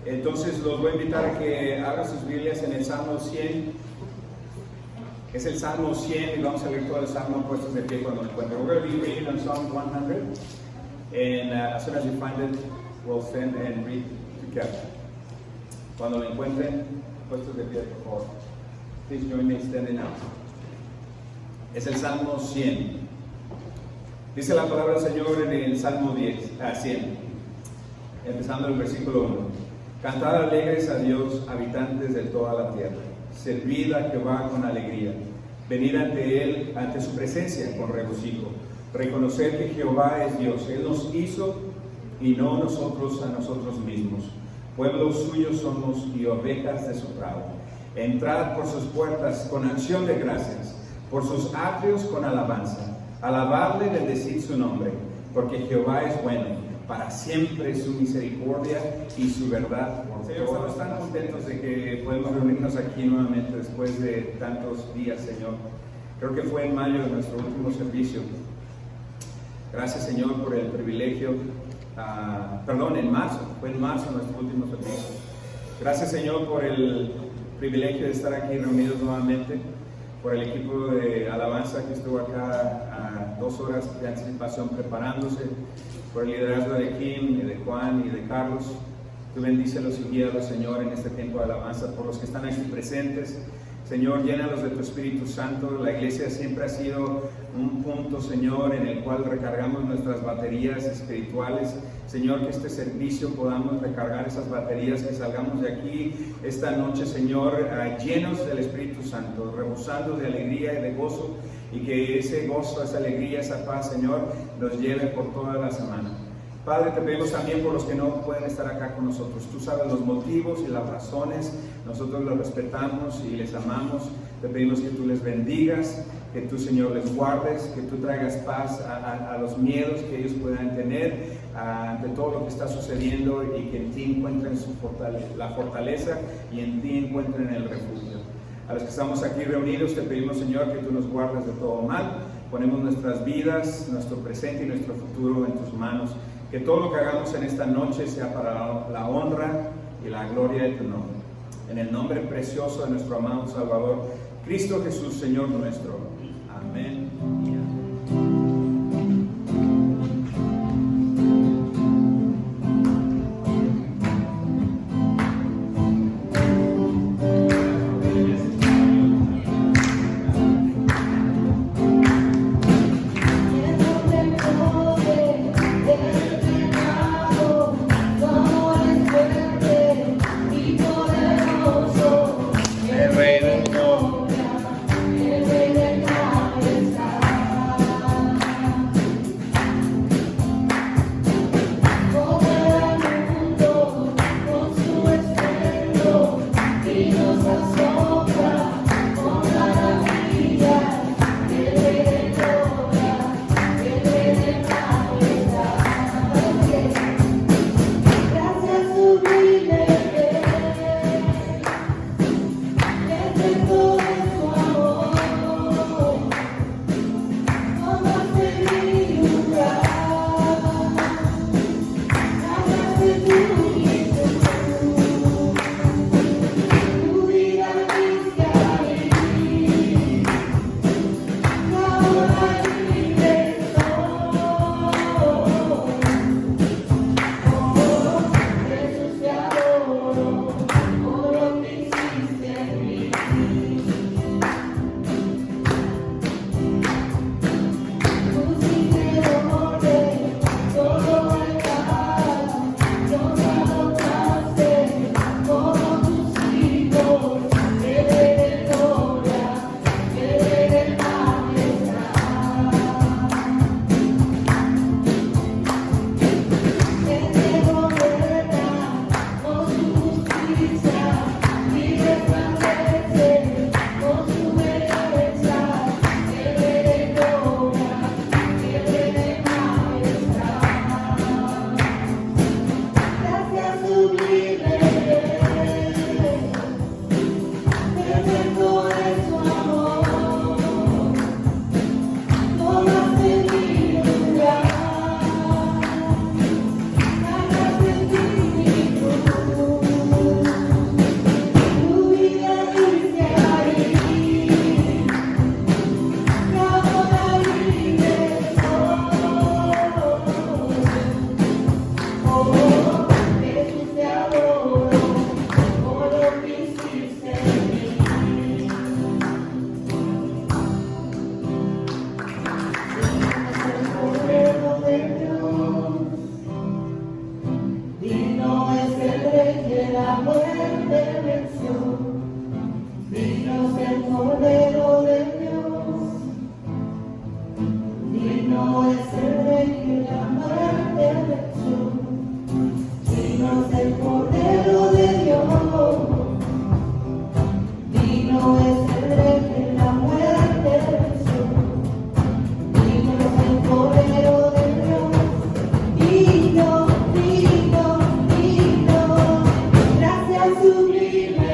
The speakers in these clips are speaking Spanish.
Entonces los voy a invitar a que abran sus Biblias en el Salmo 100. Es el Salmo 100 y vamos a leer todo el Salmo puestos de pie cuando lo encuentren. We're going to be reading on Psalm 100, and as soon as you find it, we'll stand and read together. Cuando lo encuentren, puestos de pie, por favor. Please join me standing up. Es el Salmo 100. Dice la palabra del Señor en el Salmo 100, empezando el versículo 1. Cantad alegres a Dios, habitantes de toda la tierra. Servid a Jehová con alegría. Venid ante Él, ante su presencia con regocijo. Reconocer que Jehová es Dios. Él nos hizo y no nosotros a nosotros mismos. Pueblo suyo somos y ovejas de su prado. Entrad por sus puertas con acción de gracias, por sus atrios con alabanza. Alabadle, bendecid su nombre, porque Jehová es bueno. Para siempre su misericordia y su verdad. Señor, estamos tan contentos de que podemos reunirnos aquí nuevamente después de tantos días, Señor. Creo que fue en mayo de nuestro último servicio. Gracias, Señor, por el privilegio. En marzo, fue en marzo nuestro último servicio. Gracias, Señor, por el privilegio de estar aquí reunidos nuevamente, por el equipo de alabanza que estuvo acá a 2 horas de anticipación preparándose, por el liderazgo de Kim y de Juan y de Carlos. Tú bendícelos y guíalos, Señor, en este tiempo de alabanza. Por los que están aquí presentes, Señor, llénalos de tu Espíritu Santo. La iglesia siempre ha sido un punto, Señor, en el cual recargamos nuestras baterías espirituales. Señor, que este servicio podamos recargar esas baterías, que salgamos de aquí esta noche, Señor, llenos del Espíritu Santo, rebosando de alegría y de gozo, y que ese gozo, esa alegría, esa paz, Señor, nos lleve por toda la semana. Padre, te pedimos también por los que no pueden estar acá con nosotros. Tú sabes los motivos y las razones. Nosotros los respetamos y les amamos. Te pedimos que tú les bendigas, que tú, Señor, les guardes, que tú traigas paz a los miedos que ellos puedan tener ante todo lo que está sucediendo, y que en ti encuentren la fortaleza y en ti encuentren el refugio. A los que estamos aquí reunidos, te pedimos, Señor, que tú nos guardes de todo mal. Ponemos nuestras vidas, nuestro presente y nuestro futuro en tus manos. Que todo lo que hagamos en esta noche sea para la honra y la gloria de tu nombre. En el nombre precioso de nuestro amado Salvador, Cristo Jesús, Señor nuestro. Amén. El rey del la muerte venció. Digno es el Cordero de Dios, digno es el Rey que la muerte venció. Digno es el Cordero de Dios, digno es el Rey que la muerte venció. Digno es el Cordero de Dios, digno, digno, digno, gracias sublime.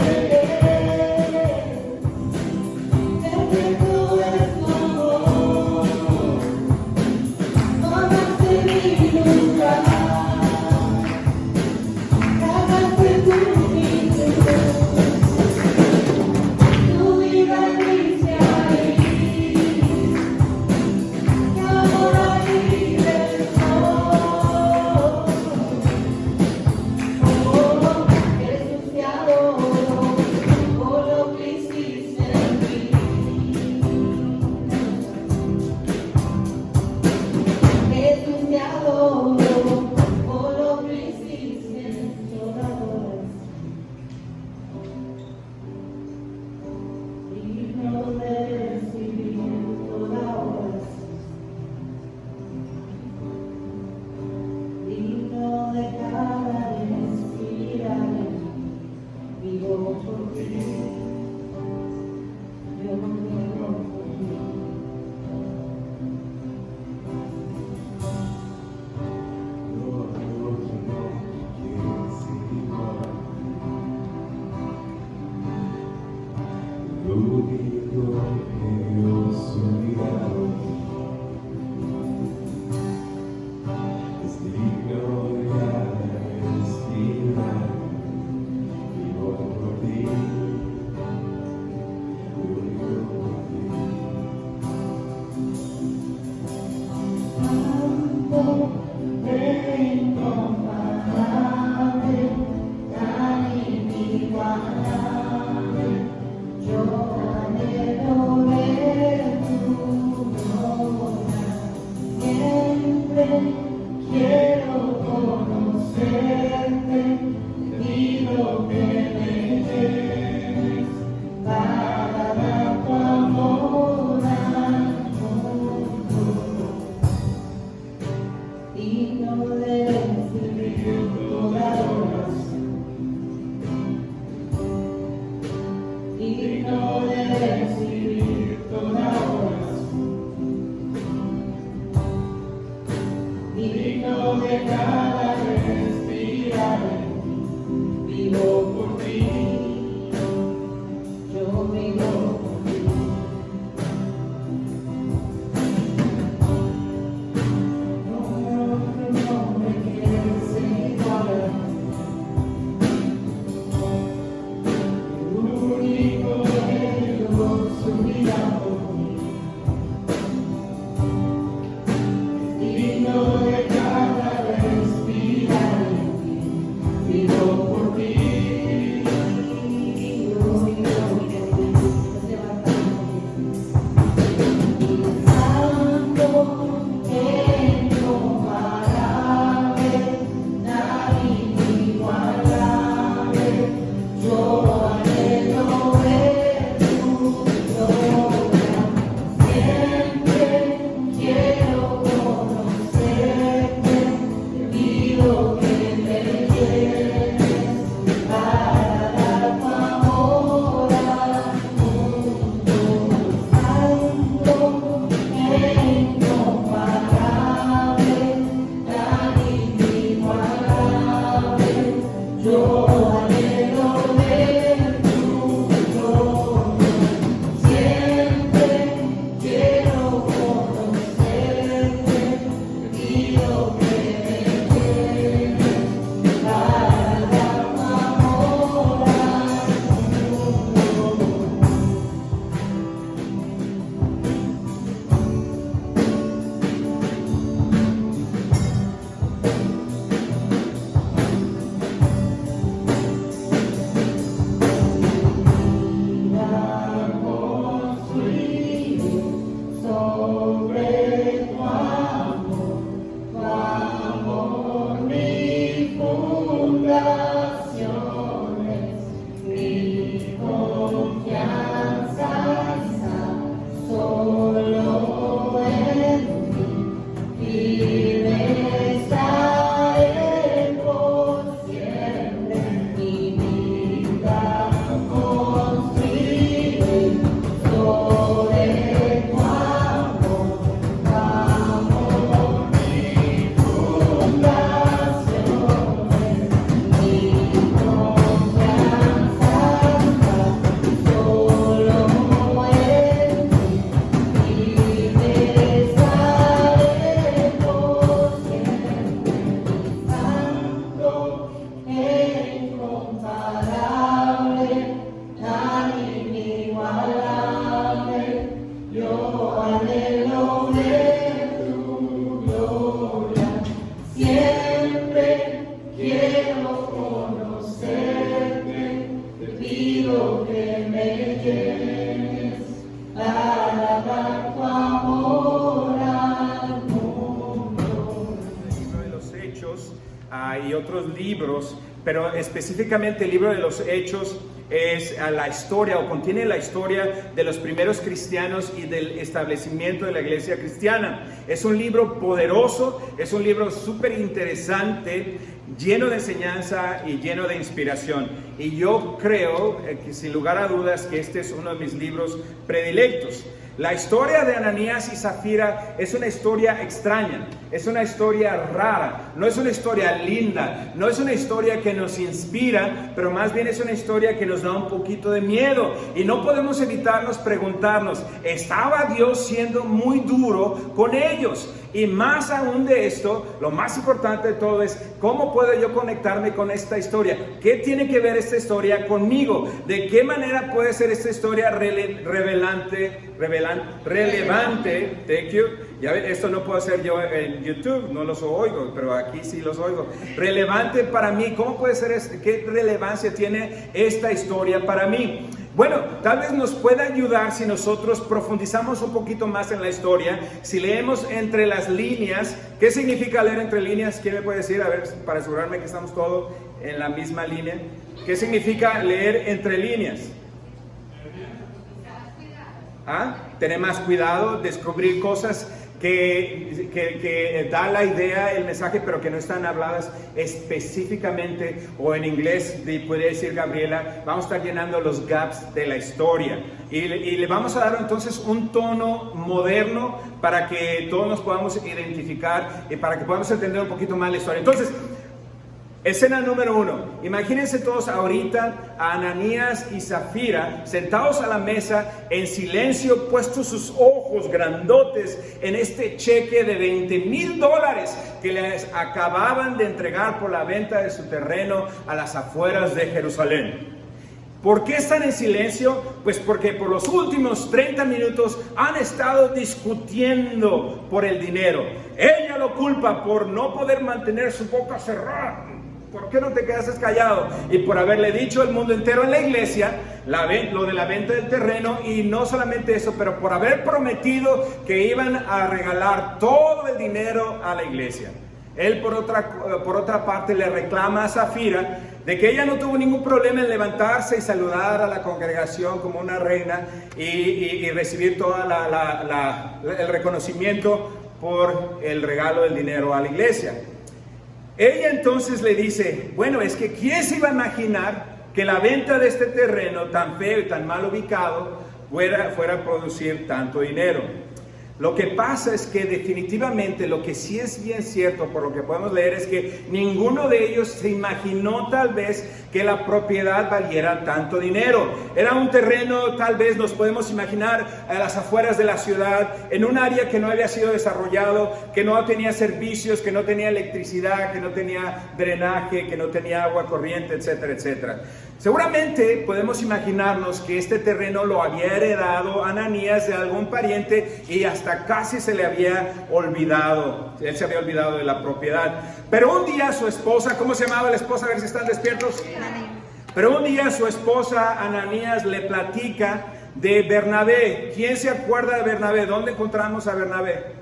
Yo anhelo ver libros, pero específicamente el libro de los Hechos es la historia, o contiene la historia de los primeros cristianos y del establecimiento de la iglesia cristiana. Es un libro poderoso, es un libro súper interesante, lleno de enseñanza y lleno de inspiración. Y yo creo que sin lugar a dudas que este es uno de mis libros predilectos. La historia de Ananías y Zafira es una historia extraña, es una historia rara, no es una historia linda, no es una historia que nos inspira, pero más bien es una historia que nos da un poquito de miedo. Y no podemos evitarnos preguntarnos, ¿estaba Dios siendo muy duro con ellos? Y más aún de esto, lo más importante de todo es, ¿cómo puedo yo conectarme con esta historia? ¿Qué tiene que ver esta historia conmigo? ¿De qué manera puede ser esta historia relevante? Thank you. Ya ven, esto no puedo hacer yo en YouTube, no los oigo, pero aquí sí los oigo. Relevante para mí, ¿cómo puede ser? ¿Qué relevancia tiene esta historia para mí? Bueno, tal vez nos pueda ayudar si nosotros profundizamos un poquito más en la historia, si leemos entre las líneas. ¿Qué significa leer entre líneas? ¿Quién me puede decir? A ver, para asegurarme que estamos todos en la misma línea. ¿Qué significa leer entre líneas? Tener más cuidado, descubrir cosas que da la idea, el mensaje, pero que no están habladas específicamente, o en inglés, puede decir Gabriela, vamos a estar llenando los gaps de la historia. Y le vamos a dar entonces un tono moderno para que todos nos podamos identificar y para que podamos entender un poquito más la historia. Entonces, escena número 1. Imagínense todos ahorita a Ananías y Zafira sentados a la mesa en silencio, puestos sus ojos grandotes en este cheque de $20,000 que les acababan de entregar por la venta de su terreno a las afueras de Jerusalén. ¿Por qué están en silencio? Pues porque por los últimos 30 minutos han estado discutiendo por el dinero. Ella lo culpa por no poder mantener su boca cerrada. ¿Por qué no te quedas callado? Y por haberle dicho al mundo entero en la iglesia lo de la venta del terreno, y no solamente eso, pero por haber prometido que iban a regalar todo el dinero a la iglesia. Él por otra parte le reclama a Zafira de que ella no tuvo ningún problema en levantarse y saludar a la congregación como una reina y recibir todo el reconocimiento por el regalo del dinero a la iglesia. Ella entonces le dice, bueno, es que ¿quién se iba a imaginar que la venta de este terreno tan feo y tan mal ubicado fuera a producir tanto dinero? Lo que pasa es que definitivamente lo que sí es bien cierto, por lo que podemos leer, es que ninguno de ellos se imaginó tal vez que la propiedad valiera tanto dinero. Era un terreno, tal vez nos podemos imaginar, a las afueras de la ciudad, en un área que no había sido desarrollado, que no tenía servicios, que no tenía electricidad, que no tenía drenaje, que no tenía agua corriente, etcétera, etcétera. Seguramente podemos imaginarnos que este terreno lo había heredado Ananías de algún pariente y hasta casi se le había olvidado. Él se había olvidado de la propiedad. Pero un día su esposa, ¿cómo se llamaba la esposa? A ver si están despiertos. Pero un día su esposa Ananías le platica de Bernabé. ¿Quién se acuerda de Bernabé? ¿Dónde encontramos a Bernabé?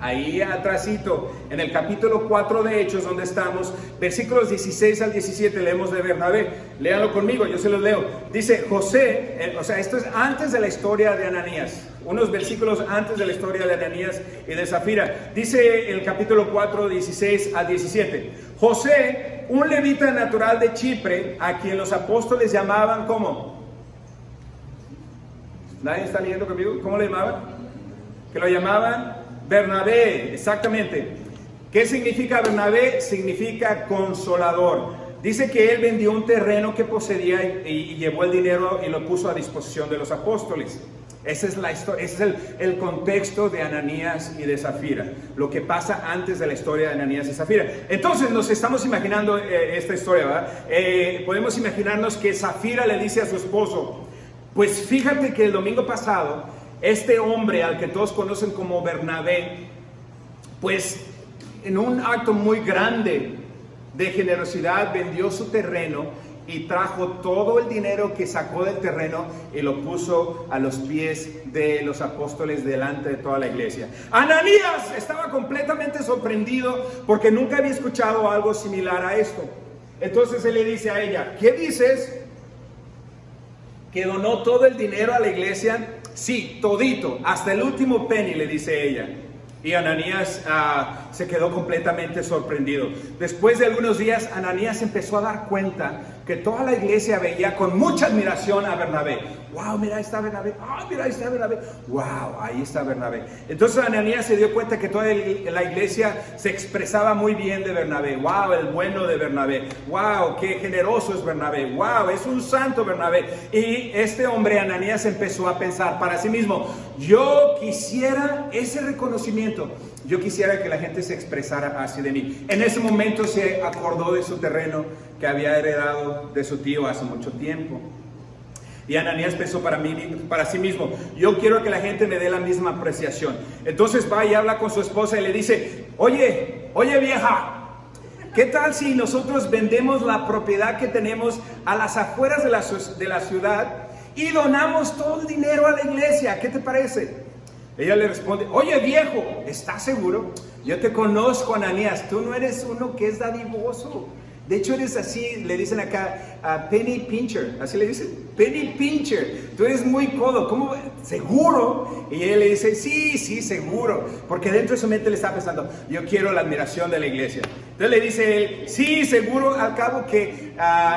Ahí atrásito, en el capítulo 4 de Hechos, donde estamos, versículos 16 al 17, leemos de Bernabé. Léanlo conmigo, yo se los leo. Dice José, esto es antes de la historia de Ananías, unos versículos antes de la historia de Ananías y de Zafira. Dice el capítulo 4, 16 al 17. José, un levita natural de Chipre, a quien los apóstoles llamaban, ¿cómo? ¿Nadie está leyendo conmigo? ¿Cómo le llamaban? Que lo llamaban Bernabé, exactamente. ¿Qué significa Bernabé? Significa consolador. Dice que él vendió un terreno que poseía y llevó el dinero y lo puso a disposición de los apóstoles. Esa es la historia, ese es el contexto de Ananías y de Zafira, lo que pasa antes de la historia de Ananías y Zafira. Entonces nos estamos imaginando esta historia, ¿verdad? Podemos imaginarnos que Zafira le dice a su esposo, pues fíjate que el domingo pasado este hombre al que todos conocen como Bernabé, pues en un acto muy grande de generosidad vendió su terreno y trajo todo el dinero que sacó del terreno y lo puso a los pies de los apóstoles delante de toda la iglesia. Ananías estaba completamente sorprendido porque nunca había escuchado algo similar a esto. Entonces él le dice a ella, ¿qué dices? ¿Que donó todo el dinero a la iglesia? Sí, todito, hasta el último penny, le dice ella. Y Ananías se quedó completamente sorprendido. Después de algunos días, Ananías empezó a dar cuenta que toda la iglesia veía con mucha admiración a Bernabé. ¡Wow! Mira, ahí está Bernabé. ¡Ah, mira, ahí está Bernabé! ¡Wow! Ahí está Bernabé. Entonces Ananías se dio cuenta que toda la iglesia se expresaba muy bien de Bernabé. ¡Wow! El bueno de Bernabé. ¡Wow! ¡Qué generoso es Bernabé! ¡Wow! Es un santo Bernabé. Y este hombre, Ananías, empezó a pensar para sí mismo, yo quisiera ese reconocimiento. Yo quisiera que la gente se expresara así de mí. En ese momento se acordó de su terreno que había heredado de su tío hace mucho tiempo. Y Ananías pensó para sí mismo, yo quiero que la gente me dé la misma apreciación. Entonces va y habla con su esposa y le dice, oye vieja, ¿qué tal si nosotros vendemos la propiedad que tenemos a las afueras de la ciudad y donamos todo el dinero a la iglesia? ¿Qué te parece? Ella le responde, oye viejo, ¿estás seguro? Yo te conozco, Ananías, tú no eres uno que es dadivoso. De hecho eres así, le dicen acá, penny pincher, así le dicen, penny pincher. Tú eres muy codo, ¿cómo? ¿Seguro? Y él le dice, sí, seguro. Porque dentro de su mente le está pensando, yo quiero la admiración de la iglesia. Entonces le dice él, sí, seguro, al cabo que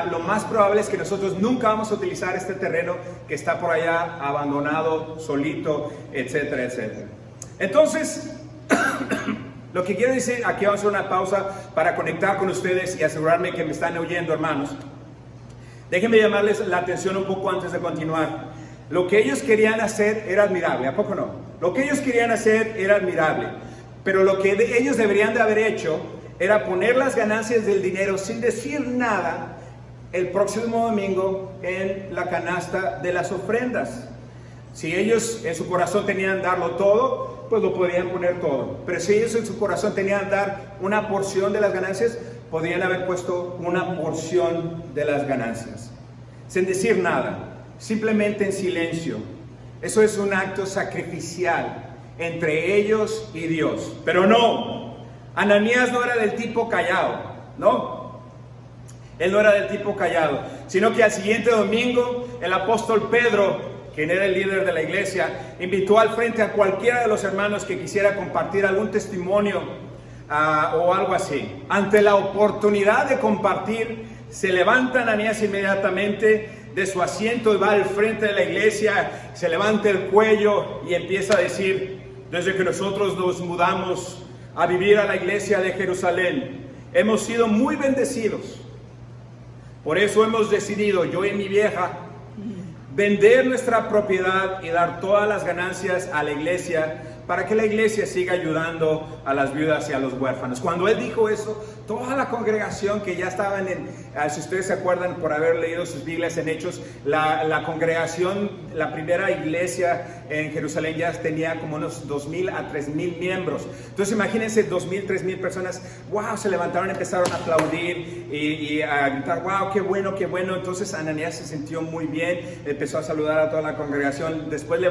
lo más probable es que nosotros nunca vamos a utilizar este terreno que está por allá abandonado, solito, etcétera, etcétera. Entonces, lo que quiero decir, aquí vamos a hacer una pausa para conectar con ustedes y asegurarme que me están oyendo, hermanos. Déjenme llamarles la atención un poco antes de continuar. Lo que ellos querían hacer era admirable, ¿a poco no? Lo que ellos querían hacer era admirable, pero lo que ellos deberían de haber hecho era poner las ganancias del dinero sin decir nada el próximo domingo en la canasta de las ofrendas. Si ellos en su corazón tenían darlo todo, pues lo podrían poner todo. Pero si ellos en su corazón tenían dar una porción de las ganancias, podrían haber puesto una porción de las ganancias. Sin decir nada, simplemente en silencio. Eso es un acto sacrificial entre ellos y Dios. Pero no, Ananías no era del tipo callado, ¿no? Él no era del tipo callado, sino que al siguiente domingo el apóstol Pedro, quien era el líder de la iglesia, invitó al frente a cualquiera de los hermanos que quisiera compartir algún testimonio o algo así. Ante la oportunidad de compartir, se levanta Ananías inmediatamente de su asiento y va al frente de la iglesia, se levanta el cuello y empieza a decir, desde que nosotros nos mudamos a vivir a la iglesia de Jerusalén, hemos sido muy bendecidos. Por eso hemos decidido, yo y mi vieja, vender nuestra propiedad y dar todas las ganancias a la iglesia para que la iglesia siga ayudando a las viudas y a los huérfanos. Cuando él dijo eso, toda la congregación que ya estaban si ustedes se acuerdan por haber leído sus Biblias en Hechos, la congregación, la primera iglesia en Jerusalén ya tenía como unos 2,000 a 3,000 miembros. Entonces imagínense 2,000, 3,000 personas, wow, se levantaron, empezaron a aplaudir y a gritar, wow, qué bueno, qué bueno. Entonces Ananías se sintió muy bien, empezó a saludar a toda la congregación, después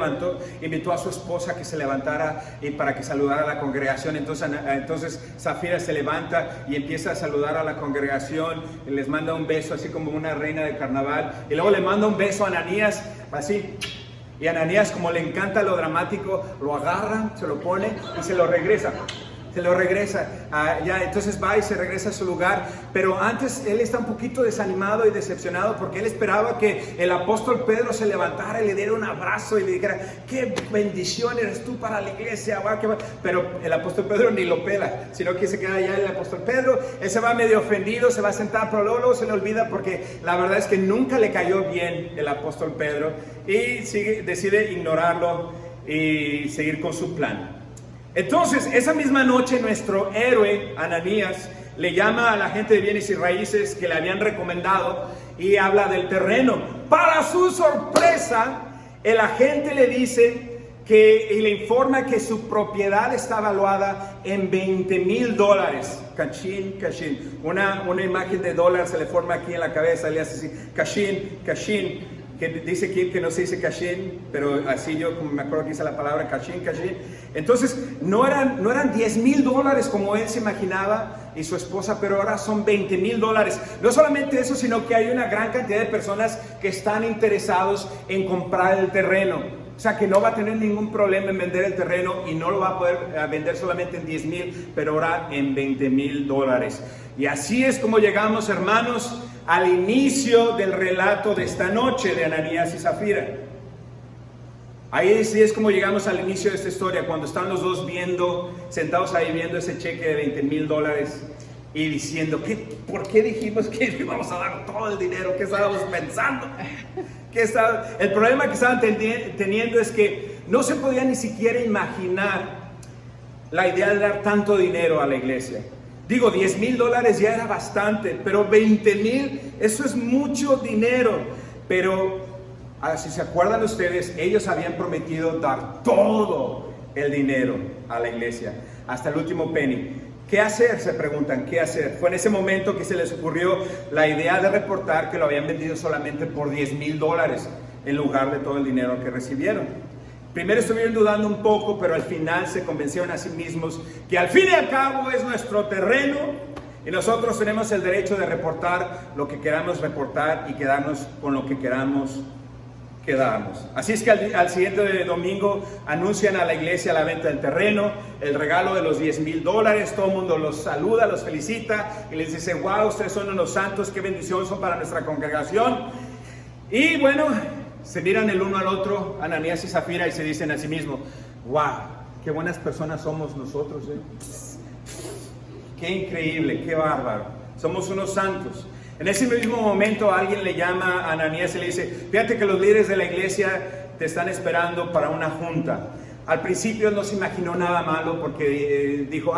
invitó a su esposa que se levantara y para que saludara a la congregación. Entonces Zafira se levanta y empieza a saludar a la congregación, y les manda un beso así como una reina de carnaval, y luego le manda un beso a Ananías así, y Ananías, como le encanta lo dramático, lo agarra, se lo pone y se lo regresa. Entonces va y se regresa a su lugar, pero antes él está un poquito desanimado y decepcionado porque él esperaba que el apóstol Pedro se levantara y le diera un abrazo y le dijera, qué bendición eres tú para la iglesia, pero el apóstol Pedro ni lo pela, sino que se queda allá el apóstol Pedro. Él se va medio ofendido, se va a sentar, pero luego se le olvida porque la verdad es que nunca le cayó bien el apóstol Pedro y decide ignorarlo y seguir con su plan. Entonces, esa misma noche, nuestro héroe, Ananías, le llama a la gente de bienes y raíces que le habían recomendado y habla del terreno. Para su sorpresa, el agente le dice que le informa que su propiedad está evaluada en $20,000. Cachín, cachín. Una imagen de dólar se le forma aquí en la cabeza, le hace así, cachín, cachín. Que dice aquí que no se dice cachín, pero así yo como me acuerdo que dice la palabra cachín, cachín. Entonces no eran $10,000 como él se imaginaba y su esposa, pero ahora son $20,000. No solamente eso, sino que hay una gran cantidad de personas que están interesados en comprar el terreno. O sea que no va a tener ningún problema en vender el terreno y no lo va a poder vender solamente en $10,000, pero ahora en $20,000. Y así es como llegamos, hermanos, al inicio del relato de esta noche de Ananías y Zafira. Ahí sí es como llegamos al inicio de esta historia, cuando están los dos sentados ahí viendo ese cheque de $20,000 y diciendo, ¿por qué dijimos que íbamos a dar todo el dinero? ¿Qué estábamos pensando? El problema que estaban teniendo es que no se podía ni siquiera imaginar la idea de dar tanto dinero a la iglesia. Digo, $10,000 ya era bastante, pero 20,000, eso es mucho dinero. Pero, si se acuerdan ustedes, ellos habían prometido dar todo el dinero a la iglesia, hasta el último penny. ¿Qué hacer? Se preguntan, ¿qué hacer? Fue en ese momento que se les ocurrió la idea de reportar que lo habían vendido solamente por $10,000 en lugar de todo el dinero que recibieron. Primero estuvieron dudando un poco, pero al final se convencieron a sí mismos que al fin y al cabo es nuestro terreno y nosotros tenemos el derecho de reportar lo que queramos reportar y quedarnos con lo que queramos quedarnos. Así es que al siguiente domingo anuncian a la iglesia la venta del terreno, el regalo de los $10,000, todo el mundo los saluda, los felicita y les dice, wow, ustedes son unos santos, qué bendición son para nuestra congregación. Y bueno, se miran el uno al otro, Ananías y Zafira, y se dicen a sí mismos, wow, qué buenas personas somos nosotros, qué increíble, qué bárbaro, somos unos santos. En ese mismo momento alguien le llama a Ananías y le dice, fíjate que los líderes de la iglesia te están esperando para una junta. Al principio no se imaginó nada malo porque dijo,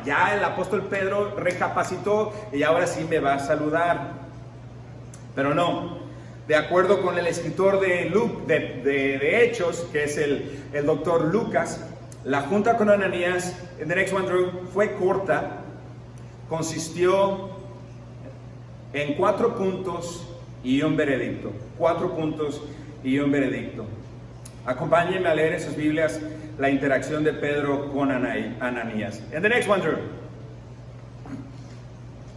ya el apóstol Pedro recapacitó y ahora sí me va a saludar. Pero no. De acuerdo con el escritor de Hechos, que es el doctor Lucas, la junta con Ananías, en The Next One Drew, fue corta, consistió en 4 puntos y un veredicto. 4 puntos y un veredicto. Acompáñenme a leer en sus Biblias la interacción de Pedro con Ananías. En The Next One Drew.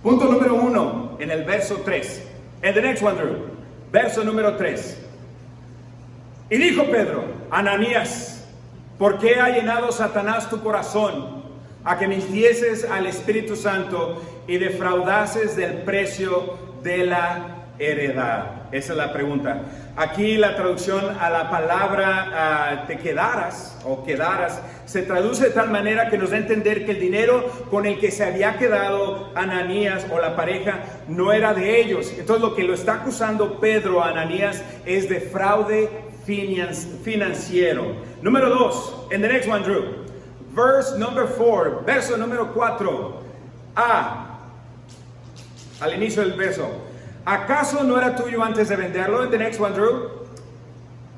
Punto número 1, en el verso 3. En The Next One Drew. Verso número 3. Y dijo Pedro, Ananías, ¿por qué ha llenado Satanás tu corazón a que mintieses al Espíritu Santo y defraudases del precio de la heredad? Esa es la pregunta. Aquí la traducción a la palabra te quedaras o quedaras se traduce de tal manera que nos da a entender que el dinero con el que se había quedado Ananías o la pareja no era de ellos. Entonces lo que lo está acusando Pedro a Ananías es de fraude financiero. Número 2, en The Next One Drew. Verse number 4, verso número 4. Al inicio del verso. ¿Acaso no era tuyo antes de venderlo? En The Next One Drew.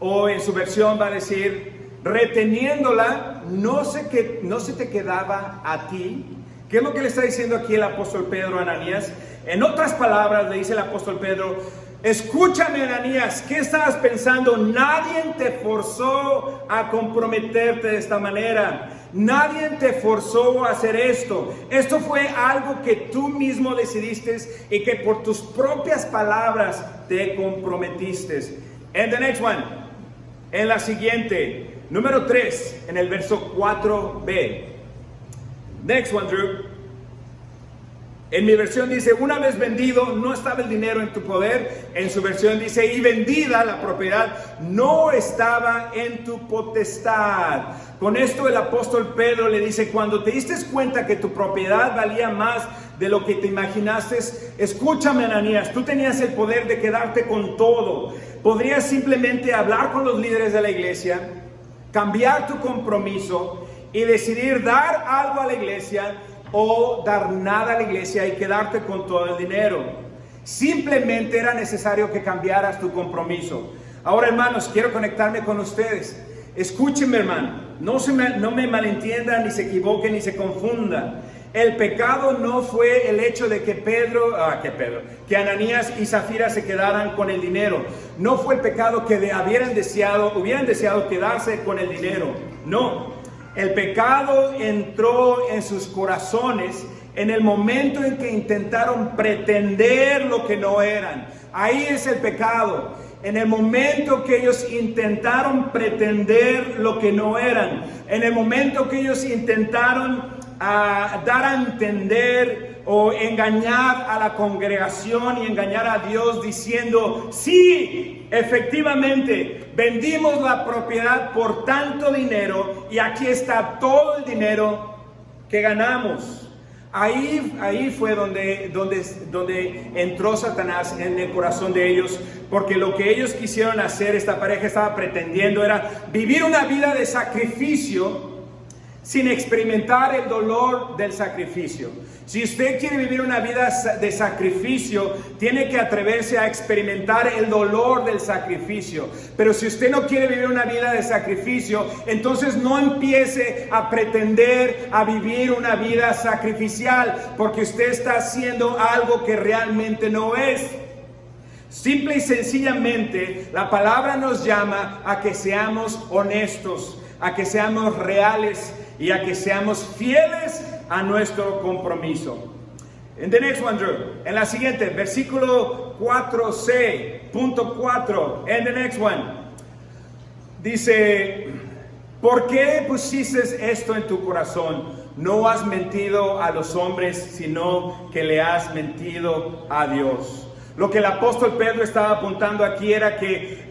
O en su versión va a decir, reteniéndola, no se te quedaba a ti. ¿Qué es lo que le está diciendo aquí el apóstol Pedro a Ananías? En otras palabras le dice el apóstol Pedro, escúchame Ananías, ¿qué estabas pensando? Nadie te forzó a comprometerte de esta manera. Nadie te forzó a hacer esto. Esto fue algo que tú mismo decidiste y que por tus propias palabras te comprometiste. En the next one, en la siguiente, número 3, en el verso 4b. Next one, Drew. En mi versión dice, una vez vendido, no estaba el dinero en tu poder. En su versión dice, y vendida la propiedad, no estaba en tu potestad. Con esto el apóstol Pedro le dice, cuando te diste cuenta que tu propiedad valía más de lo que te imaginaste, escúchame Ananías, tú tenías el poder de quedarte con todo. Podrías simplemente hablar con los líderes de la iglesia, cambiar tu compromiso y decidir dar algo a la iglesia o dar nada a la iglesia y quedarte con todo el dinero. Simplemente era necesario que cambiaras tu compromiso. Ahora, hermanos, quiero conectarme con ustedes. Escúcheme, hermano, no me malentienda, ni se equivoque, ni se confunda. El pecado no fue el hecho de que Ananías y Zafira se quedaran con el dinero. No fue el pecado que hubieran deseado quedarse con el dinero. No, el pecado entró en sus corazones en el momento en que intentaron pretender lo que no eran. Ahí es el pecado. En el momento que ellos intentaron pretender lo que no eran. En el momento que ellos intentaron dar a entender o engañar a la congregación y engañar a Dios diciendo: sí, efectivamente, vendimos la propiedad por tanto dinero y aquí está todo el dinero que ganamos. Ahí fue donde entró Satanás en el corazón de ellos, porque lo que ellos quisieron hacer, esta pareja estaba pretendiendo, era vivir una vida de sacrificio sin experimentar el dolor del sacrificio. Si usted quiere vivir una vida de sacrificio, tiene que atreverse a experimentar el dolor del sacrificio. Pero si usted no quiere vivir una vida de sacrificio, entonces no empiece a pretender a vivir una vida sacrificial, porque usted está haciendo algo que realmente no es. Simple y sencillamente, la palabra nos llama a que seamos honestos, a que seamos reales y a que seamos fieles a nuestro compromiso. En the next one, Drew. En la siguiente, versículo 4c, punto 4. En the next one. Dice: ¿por qué pusiste esto en tu corazón? No has mentido a los hombres, sino que le has mentido a Dios. Lo que el apóstol Pedro estaba apuntando aquí era que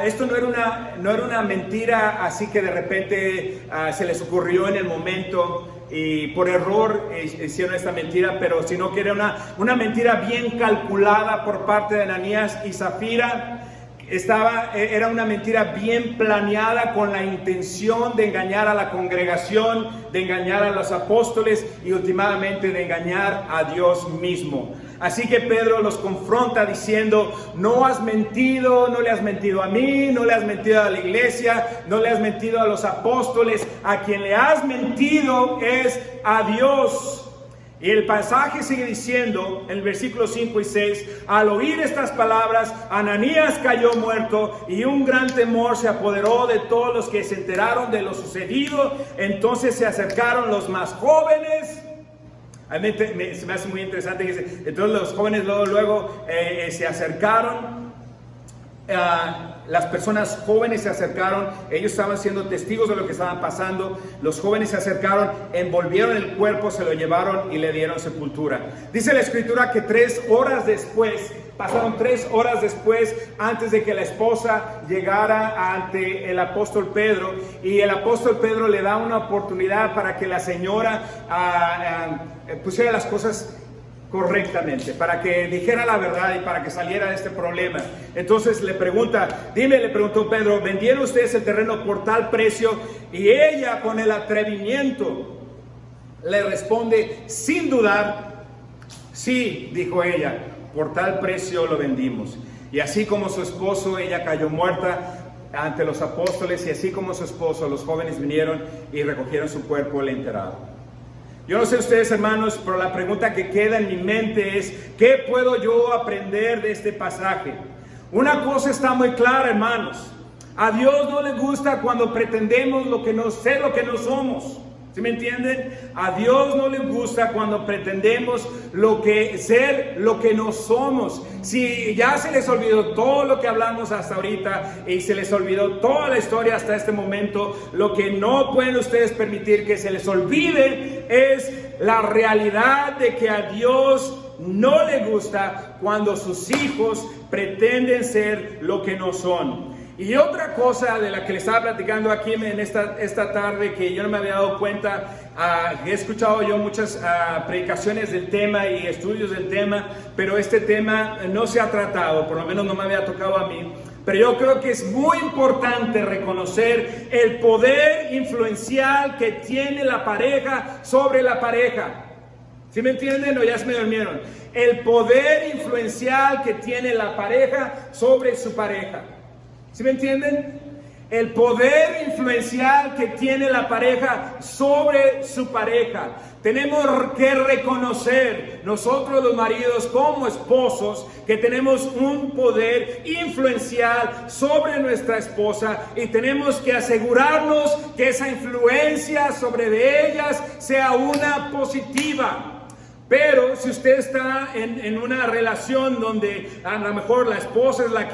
esto no era una mentira así que de repente se les ocurrió en el momento y por error hicieron esta mentira, pero sino que era una mentira bien calculada por parte de Ananías y Zafira. Era una mentira bien planeada con la intención de engañar a la congregación, de engañar a los apóstoles y últimamente de engañar a Dios mismo. Así que Pedro los confronta diciendo: no has mentido, no le has mentido a mí, no le has mentido a la iglesia, no le has mentido a los apóstoles, a quien le has mentido es a Dios. Y el pasaje sigue diciendo en el versículo 5 y 6: al oír estas palabras, Ananías cayó muerto y un gran temor se apoderó de todos los que se enteraron de lo sucedido. Entonces se acercaron los más jóvenes. A mí se me hace muy interesante que entonces los jóvenes luego se acercaron. Las personas jóvenes se acercaron, ellos estaban siendo testigos de lo que estaban pasando. Los jóvenes se acercaron, envolvieron el cuerpo, se lo llevaron y le dieron sepultura. Dice la escritura que pasaron 3 horas después, antes de que la esposa llegara ante el apóstol Pedro, y el apóstol Pedro le da una oportunidad para que la señora pusiera las cosas correctamente, para que dijera la verdad y para que saliera de este problema. Entonces le preguntó Pedro: ¿vendieron ustedes el terreno por tal precio? Y ella, con el atrevimiento, le responde sin dudar: sí, dijo ella, por tal precio lo vendimos. Y así como su esposo, ella cayó muerta ante los apóstoles, y así como su esposo, los jóvenes vinieron y recogieron su cuerpo y le enterraron. Yo no sé ustedes, hermanos, pero la pregunta que queda en mi mente es: ¿qué puedo yo aprender de este pasaje? Una cosa está muy clara, hermanos: a Dios no le gusta cuando pretendemos lo que no somos. ¿Sí me entienden? A Dios no le gusta cuando pretendemos ser lo que no somos. Si ya se les olvidó todo lo que hablamos hasta ahorita y se les olvidó toda la historia hasta este momento, lo que no pueden ustedes permitir que se les olvide es la realidad de que a Dios no le gusta cuando sus hijos pretenden ser lo que no son. Y otra cosa de la que le estaba platicando aquí en esta tarde, que yo no me había dado cuenta, he escuchado yo muchas predicaciones del tema y estudios del tema, pero este tema no se ha tratado, por lo menos no me había tocado a mí. Pero yo creo que es muy importante reconocer el poder influencial que tiene la pareja sobre la pareja. ¿Sí me entienden o ya se me durmieron? El poder influencial que tiene la pareja sobre su pareja. ¿Sí me entienden? El poder influencial que tiene la pareja sobre su pareja. Tenemos que reconocer nosotros los maridos como esposos que tenemos un poder influencial sobre nuestra esposa y tenemos que asegurarnos que esa influencia sobre de ellas sea una positiva. Pero si usted está en una relación donde a lo mejor la esposa es la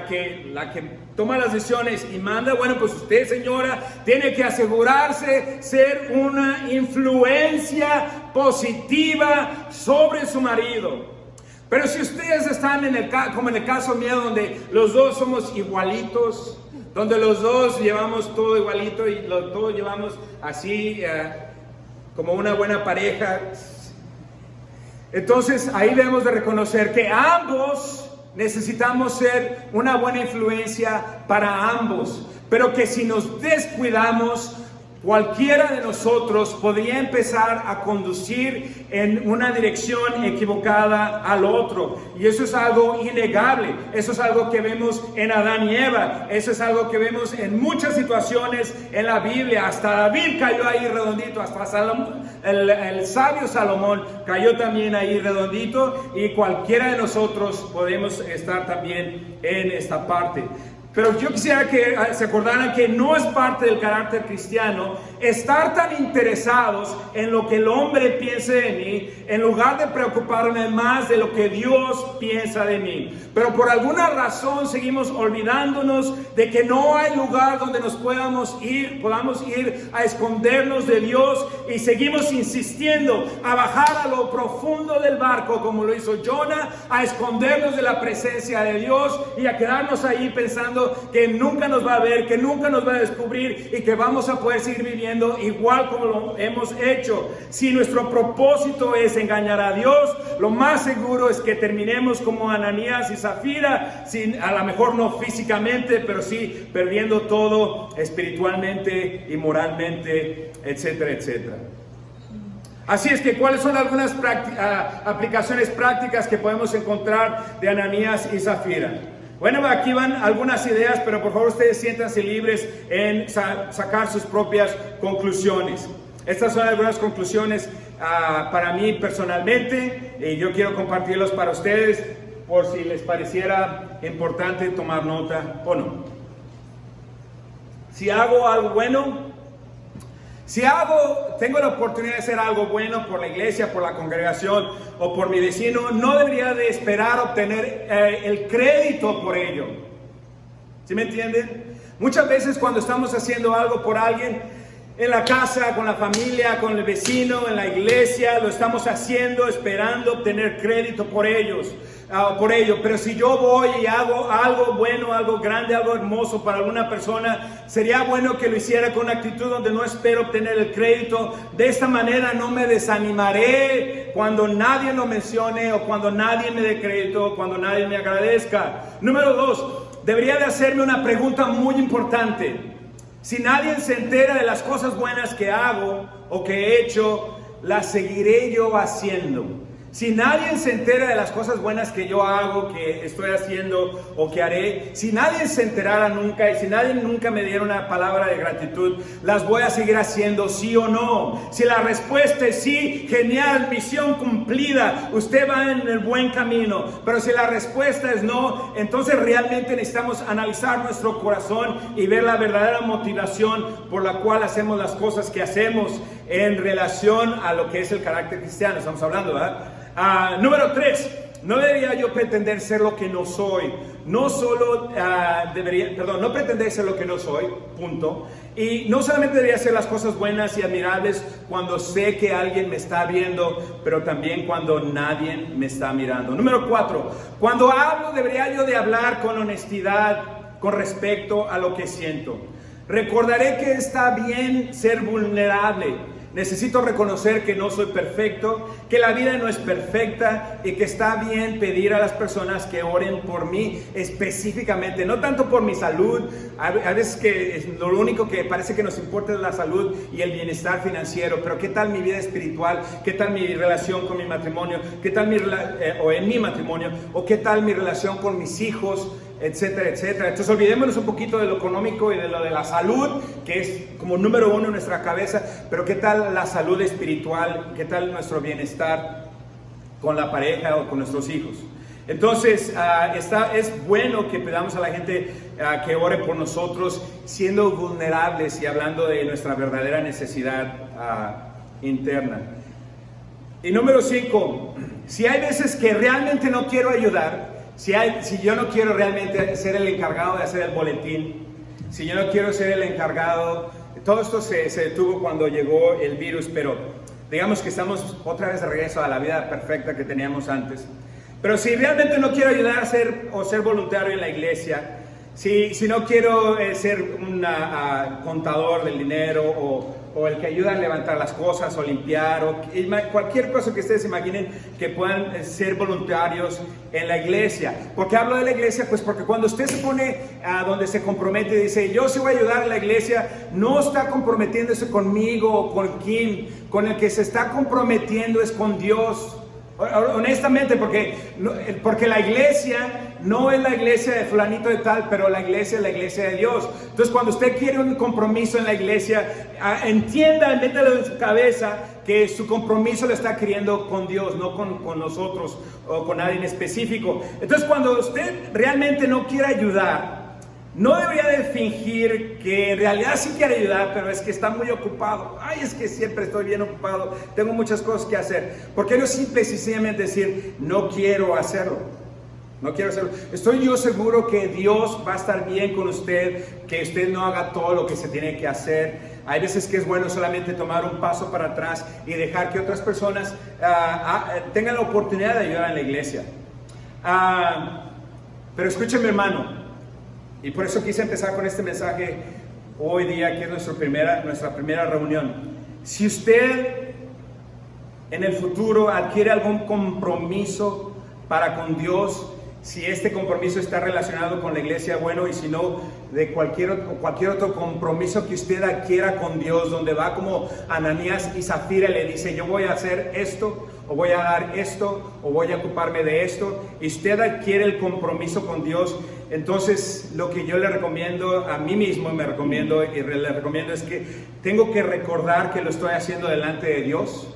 que toma las decisiones y manda, bueno, pues usted, señora, tiene que asegurarse ser una influencia positiva sobre su marido. Pero si ustedes están como en el caso mío, donde los dos somos igualitos, donde los dos llevamos todo igualito y todos llevamos así como una buena pareja, entonces ahí debemos de reconocer que ambos necesitamos ser una buena influencia para ambos, pero que si nos descuidamos, cualquiera de nosotros podría empezar a conducir en una dirección equivocada al otro. Y eso es algo innegable. Eso es algo que vemos en Adán y Eva. Eso es algo que vemos en muchas situaciones en la Biblia. Hasta David cayó ahí redondito. Hasta Salomón, el sabio Salomón cayó también ahí redondito. Y cualquiera de nosotros podemos estar también en esta parte. Pero yo quisiera que se acordaran que no es parte del carácter cristiano estar tan interesados en lo que el hombre piense de mí, en lugar de preocuparme más de lo que Dios piensa de mí. Pero por alguna razón seguimos olvidándonos de que no hay lugar donde nos podamos ir a escondernos de Dios, y seguimos insistiendo a bajar a lo profundo del barco como lo hizo Jonah, a escondernos de la presencia de Dios y a quedarnos ahí pensando que nunca nos va a ver, que nunca nos va a descubrir y que vamos a poder seguir viviendo igual como lo hemos hecho. Si nuestro propósito es engañar a Dios, lo más seguro es que terminemos como Ananías y Zafira, a lo mejor no físicamente, pero sí perdiendo todo espiritualmente y moralmente, etcétera, etcétera. Así es que, ¿cuáles son algunas aplicaciones prácticas que podemos encontrar de Ananías y Zafira? Bueno, aquí van algunas ideas, pero por favor ustedes siéntanse libres en sacar sus propias conclusiones. Estas son algunas conclusiones para mí personalmente, y yo quiero compartirlos para ustedes por si les pareciera importante tomar nota o no. Si hago algo bueno, tengo la oportunidad de hacer algo bueno por la iglesia, por la congregación o por mi vecino, no debería de esperar obtener el crédito por ello. ¿Sí me entienden? Muchas veces cuando estamos haciendo algo por alguien, en la casa, con la familia, con el vecino, en la iglesia, lo estamos haciendo esperando obtener crédito por ello. Pero si yo voy y hago algo bueno, algo grande, algo hermoso para alguna persona, sería bueno que lo hiciera con una actitud donde no espero obtener el crédito. De esta manera no me desanimaré cuando nadie lo mencione, o cuando nadie me dé crédito, o cuando nadie me agradezca. Número 2, debería de hacerme una pregunta muy importante. Si nadie se entera de las cosas buenas que hago o que he hecho, las seguiré yo haciendo. Si nadie se entera de las cosas buenas que yo hago, que estoy haciendo o que haré, si nadie se enterara nunca y si nadie nunca me diera una palabra de gratitud, las voy a seguir haciendo, sí o no. Si la respuesta es sí, genial, misión cumplida, usted va en el buen camino. Pero si la respuesta es no, entonces realmente necesitamos analizar nuestro corazón y ver la verdadera motivación por la cual hacemos las cosas que hacemos en relación a lo que es el carácter cristiano. Estamos hablando, ¿verdad? Número 3, no debería yo pretender ser lo que no soy. No pretender ser lo que no soy, punto. Y no solamente debería hacer las cosas buenas y admirables cuando sé que alguien me está viendo, pero también cuando nadie me está mirando. Número 4, cuando hablo debería yo de hablar con honestidad con respecto a lo que siento. Recordaré que está bien ser vulnerable. Necesito reconocer que no soy perfecto, que la vida no es perfecta y que está bien pedir a las personas que oren por mí específicamente, no tanto por mi salud. A veces que lo único que parece que nos importa es la salud y el bienestar financiero, pero ¿qué tal mi vida espiritual? ¿Qué tal mi relación con mi matrimonio? ¿Qué tal en mi matrimonio? ¿O qué tal mi relación con mis hijos? etcétera, etcétera. Entonces olvidémonos un poquito de lo económico y de lo de la salud, que es como número uno en nuestra cabeza, pero ¿qué tal la salud espiritual? ¿Qué tal nuestro bienestar con la pareja o con nuestros hijos? Entonces, es bueno que pedamos a la gente que ore por nosotros, siendo vulnerables y hablando de nuestra verdadera necesidad interna. Y número 5, si hay veces que realmente no quiero ayudar, si yo no quiero realmente ser el encargado de hacer el boletín, si yo no quiero ser el encargado, todo esto se detuvo cuando llegó el virus, pero digamos que estamos otra vez de regreso a la vida perfecta que teníamos antes. Pero si realmente no quiero ayudar a ser voluntario en la iglesia, si no quiero ser un contador del dinero o el que ayuda a levantar las cosas o limpiar o cualquier cosa que ustedes imaginen que puedan ser voluntarios en la iglesia. ¿Por qué hablo de la iglesia? Pues porque cuando usted se pone donde se compromete y dice yo sí voy a ayudar en la iglesia, no está comprometiéndose conmigo o con Kim, con el que se está comprometiendo es con Dios. Honestamente, porque la iglesia no es la iglesia de fulanito de tal, pero la iglesia es la iglesia de Dios. Entonces, cuando usted quiere un compromiso en la iglesia, entienda, mételo en su cabeza que su compromiso lo está queriendo con Dios, no con nosotros o con nadie en específico. Entonces, cuando usted realmente no quiere ayudar, no debería de fingir que en realidad sí quiere ayudar, pero es que está muy ocupado. Ay, es que siempre estoy bien ocupado, tengo muchas cosas que hacer. ¿Por qué no simple y sencillamente decir, no quiero hacerlo? No quiero hacerlo. Estoy yo seguro que Dios va a estar bien con usted, que usted no haga todo lo que se tiene que hacer. Hay veces que es bueno solamente tomar un paso para atrás y dejar que otras personas tengan la oportunidad de ayudar en la iglesia. Pero escúcheme, hermano. Y por eso quise empezar con este mensaje hoy día, que es nuestra primera reunión. Si usted en el futuro adquiere algún compromiso para con Dios, si este compromiso está relacionado con la iglesia, bueno, y si no, de cualquier otro compromiso que usted adquiera con Dios, donde va como Ananías y Zafira, le dice, yo voy a hacer esto, o voy a dar esto, o voy a ocuparme de esto, y usted adquiere el compromiso con Dios, entonces lo que yo le recomiendo a mí mismo, le recomiendo es que tengo que recordar que lo estoy haciendo delante de Dios,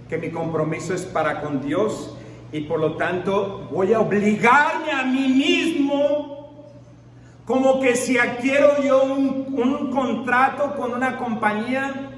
que mi compromiso es para con Dios, y por lo tanto voy a obligarme a mí mismo, como que si adquiero yo un contrato con una compañía,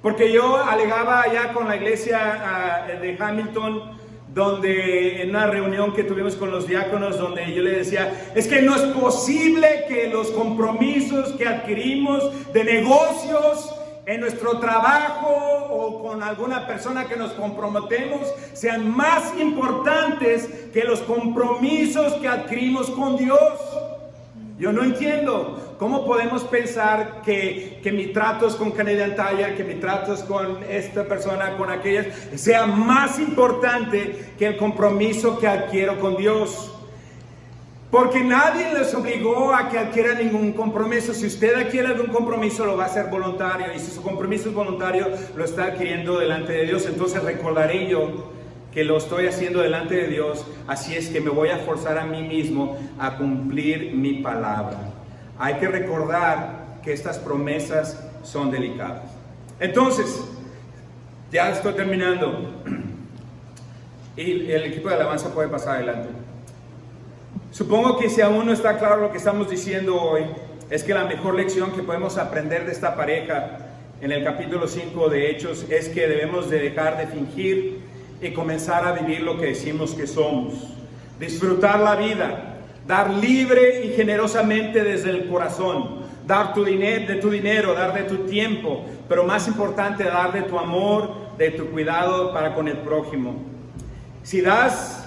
porque yo alegaba allá con la iglesia de Hamilton, donde en una reunión que tuvimos con los diáconos, donde yo le decía, es que no es posible que los compromisos que adquirimos de negocios en nuestro trabajo o con alguna persona que nos comprometemos sean más importantes que los compromisos que adquirimos con Dios. Yo no entiendo cómo podemos pensar que mis tratos con Canadian Tire, que mis tratos con esta persona, con aquellas, sea más importante que el compromiso que adquiero con Dios. Porque nadie les obligó a que adquiera ningún compromiso. Si usted adquiere algún compromiso, lo va a hacer voluntario. Y si su compromiso es voluntario, lo está adquiriendo delante de Dios. Entonces recordaré yo que lo estoy haciendo delante de Dios. Así es que me voy a forzar a mí mismo a cumplir mi palabra. Hay que recordar que estas promesas son delicadas. Entonces, ya estoy terminando. Y el equipo de alabanza puede pasar adelante. Supongo que si aún no está claro lo que estamos diciendo hoy, es que la mejor lección que podemos aprender de esta pareja en el capítulo 5 de Hechos es que debemos de dejar de fingir y comenzar a vivir lo que decimos que somos. Disfrutar la vida, dar libre y generosamente desde el corazón, dar de tu dinero, dar de tu tiempo, pero más importante, dar de tu amor, de tu cuidado para con el prójimo. Si das,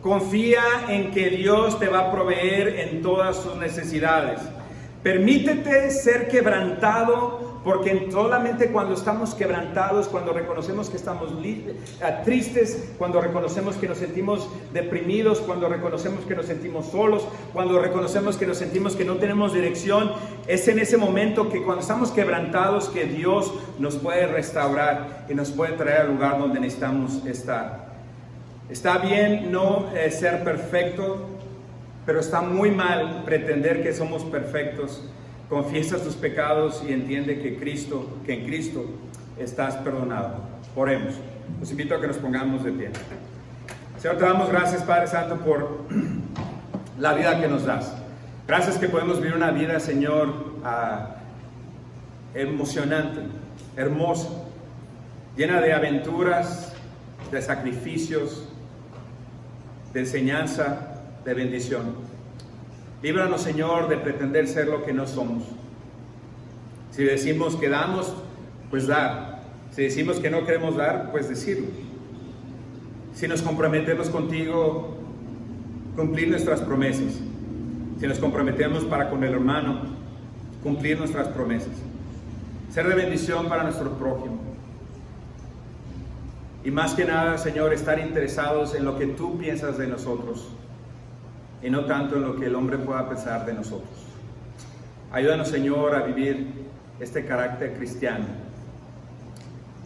confía en que Dios te va a proveer en todas sus necesidades. Permítete ser quebrantado, porque solamente cuando estamos quebrantados, cuando reconocemos que estamos tristes, cuando reconocemos que nos sentimos deprimidos, cuando reconocemos que nos sentimos solos, cuando reconocemos que nos sentimos que no tenemos dirección, es en ese momento que cuando estamos quebrantados que Dios nos puede restaurar y nos puede traer al lugar donde necesitamos estar. Está bien no ser perfecto, Pero está muy mal pretender que somos perfectos. Confiesa tus pecados y entiende que en Cristo estás perdonado. Oremos. Los invito a que nos pongamos de pie. Señor, te damos gracias, Padre Santo, por la vida que nos das. Gracias que podemos vivir una vida, Señor, emocionante, hermosa, llena de aventuras, de sacrificios, de enseñanza, de bendición. Líbranos, Señor, de pretender ser lo que no somos. Si decimos que damos, pues dar. Si decimos que no queremos dar, pues decirlo. Si nos comprometemos contigo, cumplir nuestras promesas. Si nos comprometemos para con el hermano, cumplir nuestras promesas. Ser de bendición para nuestro prójimo. Y más que nada, Señor, estar interesados en lo que tú piensas de nosotros y no tanto en lo que el hombre pueda pensar de nosotros. Ayúdanos, Señor, a vivir este carácter cristiano.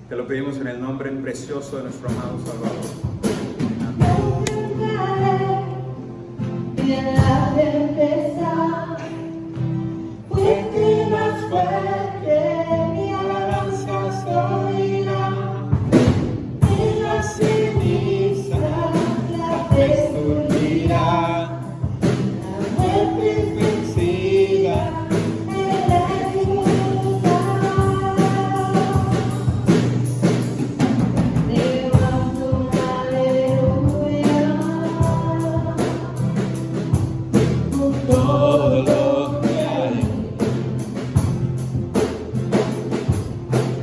Te lo pedimos en el nombre precioso de nuestro amado Salvador. En la tempestad, fuerte más fuerte, mi alabanza oirá. En las cenizas, la destruirá. La muerte es vencida, Él es inmortal. Levanto una aleluya. Todo lo que hay,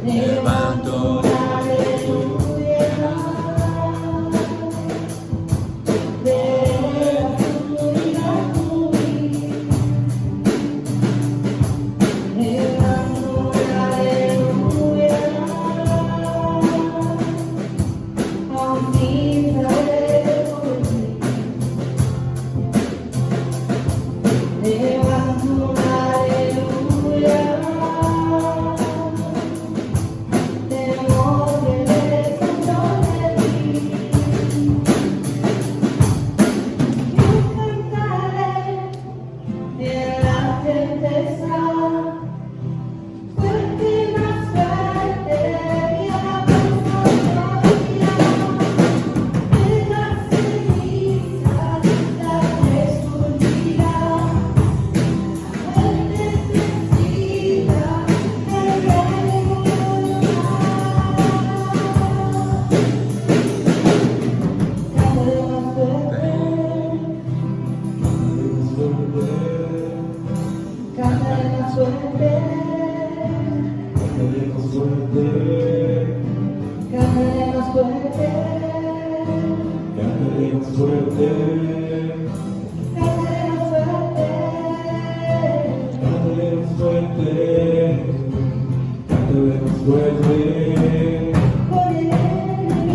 levanto una aleluya. Veré tu gratitud. Levanto una aleluya. Aún viviré por ti. Levanto una aleluya. Temor que descendió de mí. Yo cantaré en la tempestad, fuerte más fuerte, mi alabanza oirá. En las cenizas, la destruirá. Cántale más fuerte, cántale más fuerte, cántale más fuerte, cántale más fuerte, cántale más fuerte, cántale más fuerte, cántale más fuerte. Por el enemigo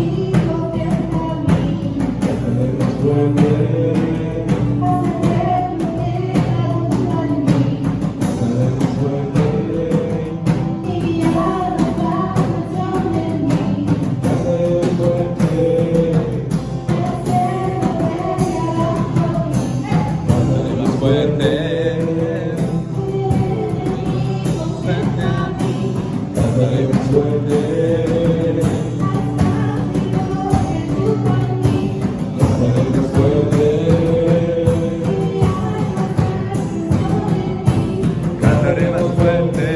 frente a mí, cántale más fuerte. Cantaré más fuerte.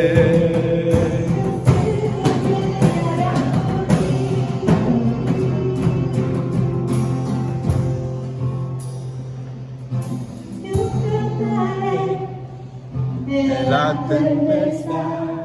En la tempestad,